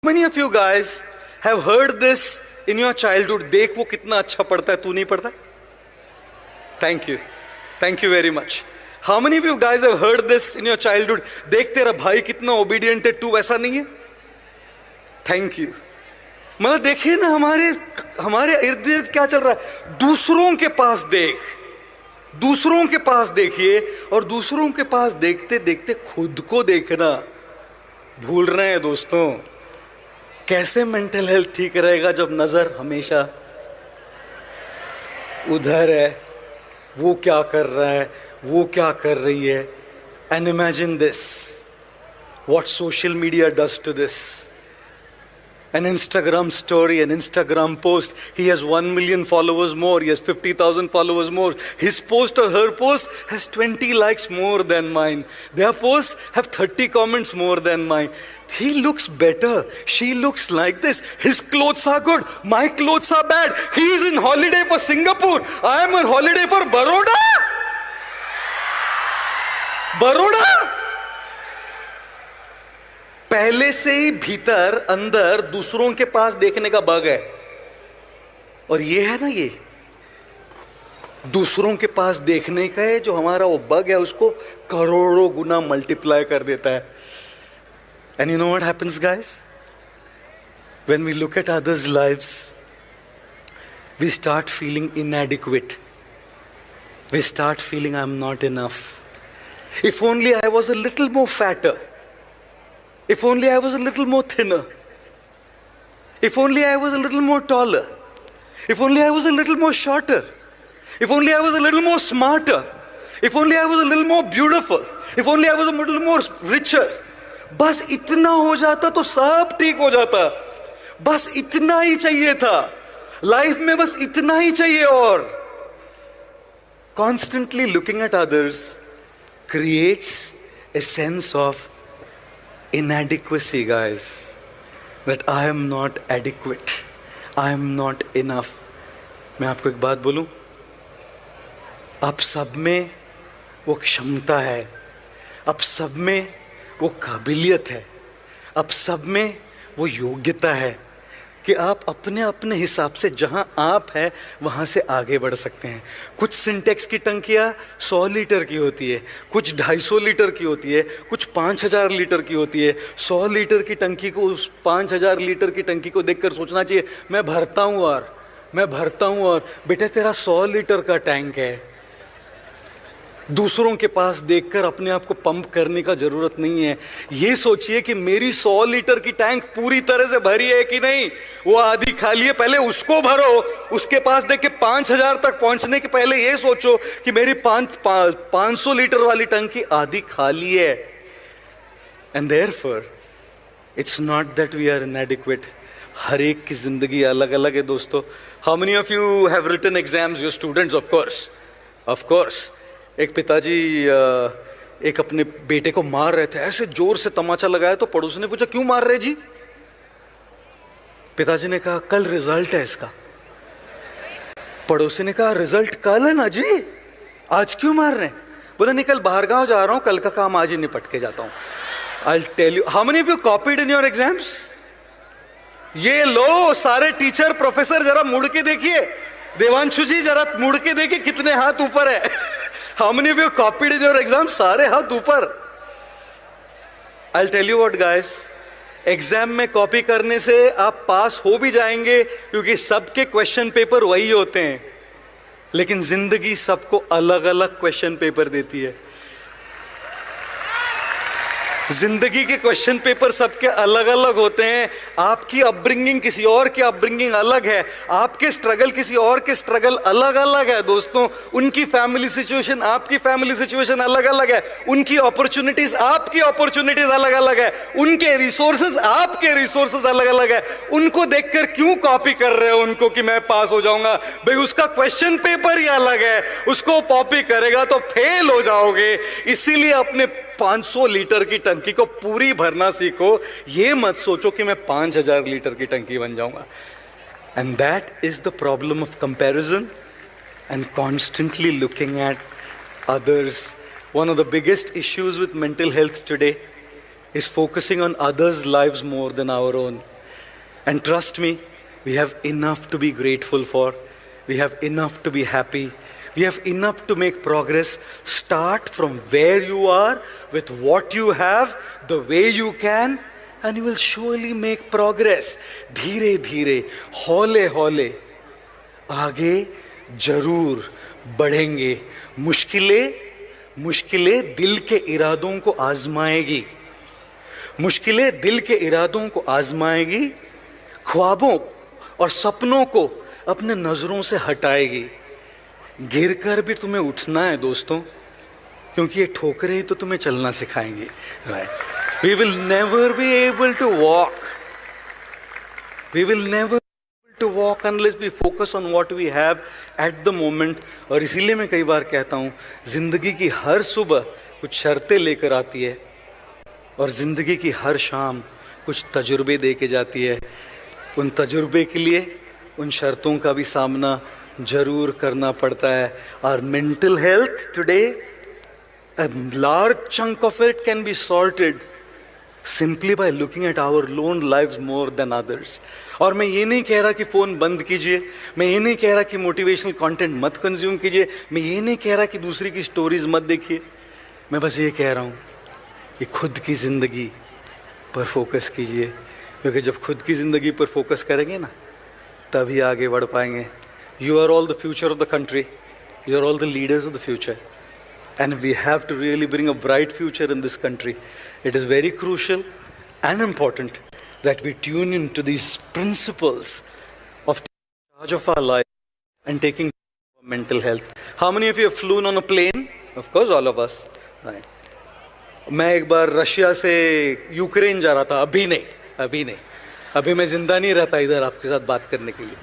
Many of you guys have heard this in your childhood. देख वो कितना अच्छा पढ़ता है, तू नहीं पढ़ता? Thank you very much. How many of you guys have heard this in your childhood? देख तेरा भाई कितना obedient है, तू वैसा नहीं है? Thank you. मतलब देखिए ना, हमारे इर्द गिर्द क्या चल रहा है। दूसरों के पास देखिए, और दूसरों के पास देखते देखते खुद को देखना भूल रहे हैं दोस्तों। कैसे मेंटल हेल्थ ठीक रहेगा जब नजर हमेशा उधर है, वो क्या कर रहा है, वो क्या कर रही है। And imagine this, what social media does to this. An Instagram story, an Instagram post. He has 1 million followers more. He has 50,000 followers more. His post or her post has 20 likes more than mine. Their posts have 30 comments more than mine. He looks better. She looks like this. His clothes are good. My clothes are bad. He is in holiday for Singapore. I am on holiday for Baroda. पहले से ही भीतर अंदर दूसरों के पास देखने का bug है। और ये है ना, ये दूसरों के पास देखने का है जो हमारा वो बग है, उसको करोड़ों गुना मल्टीप्लाई कर देता है। And you know what happens guys, when we look at others lives, we start feeling inadequate, we start feeling I am not enough. If only I was a little more fatter, if only I was a little more thinner, if only I was a little more taller, if only I was a little more shorter, if only I was a little more smarter, if only I was a little more beautiful, if only I was a little more richer. बस इतना हो जाता तो सब ठीक हो जाता। बस इतना ही चाहिए था लाइफ में, बस इतना ही चाहिए। और constantly looking at others creates a sense of inadequacy, guys, that I am not adequate, I am not enough. मैं आपको एक बात बोलूं, आप सब में वो क्षमता है, आप सब में वो काबिलियत है, आप सब में वो योग्यता है कि आप अपने अपने हिसाब से जहां आप हैं वहां से आगे बढ़ सकते हैं। कुछ सिंटेक्स की टंकियां 100 लीटर की होती है, कुछ 250 लीटर की होती है, कुछ 5000 लीटर की होती है। 100 लीटर की टंकी को, उस 5000 लीटर की टंकी को देखकर सोचना चाहिए मैं भरता हूँ। और बेटे तेरा 100 लीटर का टैंक है। दूसरों के पास देखकर अपने आप को पंप करने का जरूरत नहीं है। ये सोचिए कि मेरी 100 लीटर की टैंक पूरी तरह से भरी है कि नहीं, वो आधी खाली है, पहले उसको भरो। उसके पास देख के 5000 तक पहुंचने के पहले ये सोचो कि मेरी 500 लीटर वाली टंकी आधी खाली है। And therefore it's not that we are inadequate. हर एक की जिंदगी अलग अलग है दोस्तों। How many of you have written exams? Your students, of course. एक पिताजी एक अपने बेटे को मार रहे थे, ऐसे जोर से तमाचा लगाया तो पड़ोसी ने पूछा क्यों मार रहे जी? पिताजी ने कहा कल रिजल्ट है इसका। पड़ोसी ने कहा रिजल्ट कल है ना जी, आज क्यों मार रहे हैं? बोले नहीं, कल बाहर गांव जा रहा हूं, कल का काम आज ही निपट के जाता हूं। I will tell you, how many of you copied in your exams? ये लो सारे टीचर प्रोफेसर जरा मुड़ के देखिए। देवांशु जी जरा मुड़ के देखिए कितने हाथ ऊपर है। How many of you copied in your exam? सारे हाथ ऊपर। I'll tell you what guys, exam में कॉपी करने से आप पास हो भी जाएंगे क्योंकि सबके क्वेश्चन पेपर वही होते हैं, लेकिन जिंदगी सबको अलग अलग क्वेश्चन पेपर देती है। जिंदगी के क्वेश्चन पेपर सबके अलग अलग होते हैं। आपकी अपब्रिंगिंग किसी और की अपब्रिंगिंग अलग है, आपके स्ट्रगल किसी और के स्ट्रगल अलग अलग है दोस्तों। उनकी फैमिली सिचुएशन आपकी फैमिली सिचुएशन अलग अलग है, उनकी अपॉर्चुनिटीज आपकी अपॉर्चुनिटीज अलग अलग है, उनके रिसोर्सेज आपके रिसोर्सेज अलग अलग है। उनको देखकर क्यों कॉपी कर रहे हो उनको कि मैं पास हो जाऊंगा? भाई उसका क्वेश्चन पेपर ही अलग है, उसको कॉपी करेगा तो फेल हो जाओगे। इसीलिए अपने 500 लीटर की टंकी को पूरी भरना सीखो। ये मत सोचो कि मैं 5000 लीटर की टंकी बन जाऊंगा। And that is the problem of comparison and constantly looking at others. One of the biggest issues with mental health today is focusing on others' lives more than our own. And trust me, we have enough to be grateful for. We have enough to be happy. We have enough to make progress. Start from where you are, with what you have, the way you can, and you will surely make progress. धीरे धीरे, हौले हौले आगे जरूर बढ़ेंगे. मुश्किलें दिल के इरादों को आजमाएगी. मुश्किलें दिल के इरादों को आजमाएगी. ख्वाबों और सपनों को अपने नजरों से हटाएगी. गिरकर भी तुम्हें उठना है दोस्तों, क्योंकि ये ठोकरें ही तो तुम्हें चलना सिखाएंगे. We will never be able to walk. We will never be able to walk unless we focus on what we have at the moment. और इसीलिए मैं कई बार कहता हूँ, जिंदगी की हर सुबह कुछ शर्तें लेकर आती है और जिंदगी की हर शाम कुछ तजुर्बे दे के जाती है. उन तजुर्बे के लिए उन शर्तों का भी सामना जरूर करना पड़ता है. Our mental health today, a large chunk of it can be sorted simply by looking at our own lives more than others. और मैं ये नहीं कह रहा कि फ़ोन बंद कीजिए, मैं ये नहीं कह रहा कि मोटिवेशनल कंटेंट मत कंज्यूम कीजिए, मैं ये नहीं कह रहा कि दूसरी की स्टोरीज मत देखिए. मैं बस ये कह रहा हूँ कि खुद की ज़िंदगी पर फोकस कीजिए, क्योंकि जब खुद की ज़िंदगी पर फोकस करेंगे ना, तभी आगे बढ़ पाएंगे. You are all the future of the country. You are all the leaders of the future. And we have to really bring a bright future in this country. It is very crucial and important that we tune into these principles of taking charge of our life and taking care of our mental health. How many of you have flown on a plane? Of course, all of us. Right. मैं एक बार Russia से Ukraine जा रहा था. अभी मैं जिंदा नहीं रहता इधर आपके साथ बात करने के लिए.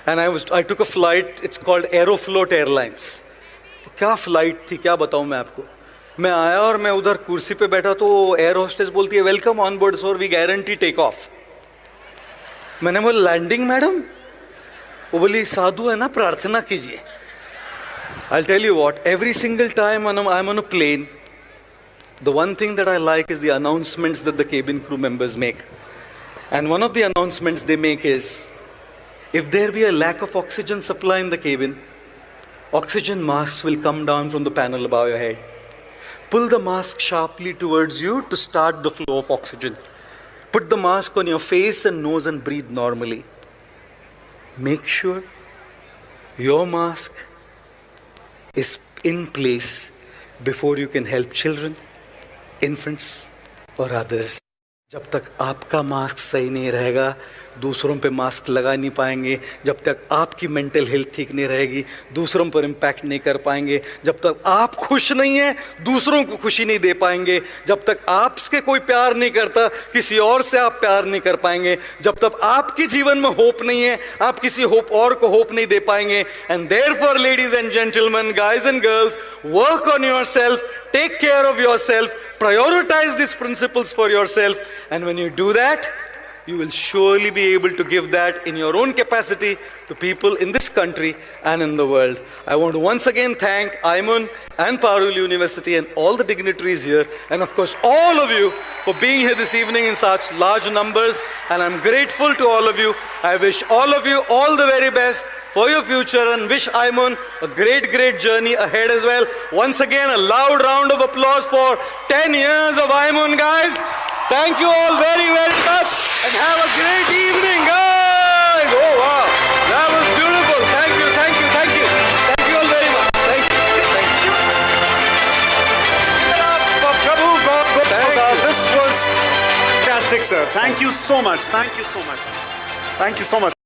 And I took a flight. It's called Aeroflot Airlines. क्या फ्लाइट थी, क्या बताऊं मैं आपको. मैं आया और मैं उधर कुर्सी पे बैठा तो एयर होस्टेस बोलती है, welcome on board sir, we guarantee take off. मैंने बोला लैंडिंग मैडम. वो बोली साधु है ना, प्रार्थना कीजिए. I'll tell you what, every single time I'm on a plane, the one thing that I like is the announcements that the cabin crew members make. And one of the announcements they make is, if there be a lack of oxygen supply in the cabin, oxygen masks will come down from the panel above your head. Pull the mask sharply towards you to start the flow of oxygen. Put the mask on your face and nose and breathe normally. Make sure your mask is in place before you can help children, infants or others. जब तक आपका mask सही नहीं रहेगा, दूसरों पे mask लगा नहीं पाएंगे. जब तक आपकी मेंटल हेल्थ ठीक नहीं रहेगी, दूसरों पर इम्पैक्ट नहीं कर पाएंगे. जब तक आप खुश नहीं हैं, दूसरों को खुशी नहीं दे पाएंगे. जब तक आपसे कोई प्यार नहीं करता, किसी और से आप प्यार नहीं कर पाएंगे. जब तक आपके जीवन में होप नहीं है, आप किसी होप और को होप नहीं दे पाएंगे. And therefore ladies and gentleman, guys and girls, work on yourself, take care of yourself, prioritize these principles for yourself, and when you do that, you will surely be able to give that in your own capacity to people in this country and in the world. I want to once again thank Ayman and Parul University and all the dignitaries here, and of course all of you for being here this evening in such large numbers, and I'm grateful to all of you. I wish all of you all the very best for your future and wish Ayman a great journey ahead as well. Once again, a loud round of applause for 10 years of Ayman, guys. Thank you all very much and have a great evening, guys. Oh wow, that was beautiful. Thank you. Thank you all very much. Thank you. This was fantastic, sir. Thank you so much.